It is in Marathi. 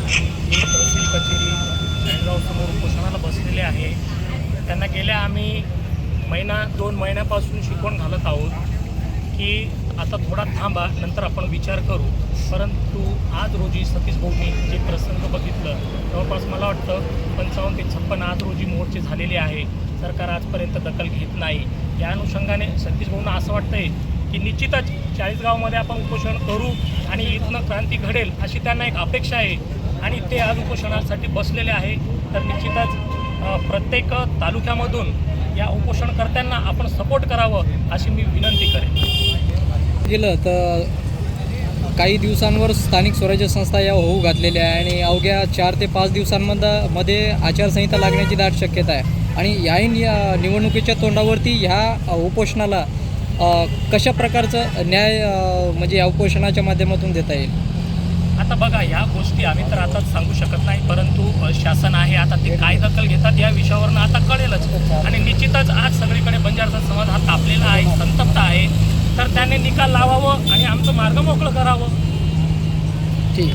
हे तहसील कचेरी चाळीसगावसमोर उपोषणाला बसलेले आहे. त्यांना गेल्या आम्ही दोन महिन्यापासून शिकवण घालत आहोत की आता थोडा थांबा, नंतर आपण विचार करू. परंतु आज रोजी सतीश भाऊंनी जे प्रसंग बघितलं, जवळपास मला वाटतं 55 ते 56 आज रोजी मोर्चे झालेले आहे. सरकार आजपर्यंत दखल घेत नाही. या अनुषंगाने सतीश भाऊंना असं वाटतंय की निश्चितच चाळीसगावमध्ये आपण उपोषण करू आणि इथनं क्रांती घडेल अशी त्यांना एक अपेक्षा आहे आणि ते आज उपोषणासाठी बसलेले आहे. तर निश्चितच प्रत्येक तालुक्यामधून या उपोषणकर्त्यांना आपण सपोर्ट करावं अशी मी विनंती करेन. गेलं तर काही दिवसांवर स्थानिक स्वराज्य संस्था या होऊ घातलेल्या आहे आणि अवघ्या 4 ते 5 दिवसांमध्ये आचारसंहिता लागण्याची दाट शक्यता आहे. आणि या निवडणुकीच्या तोंडावरती ह्या उपोषणाला कशा प्रकारचं न्याय म्हणजे या उपोषणाच्या माध्यमातून देता येईल? आता बघा, ह्या गोष्टी आम्ही तर आता सांगू शकत नाही, परंतु शासन आहे, आता ते काय दखल घेतात या विषयावरनं आता कळेलच. आणि निश्चितच आज सगळीकडे बंजाराचा समाज हा तापलेला आहे, संतप्त आहे. तर त्याने निकाल लावावं आणि आमचं मार्ग मोकळं करावं. ठीक.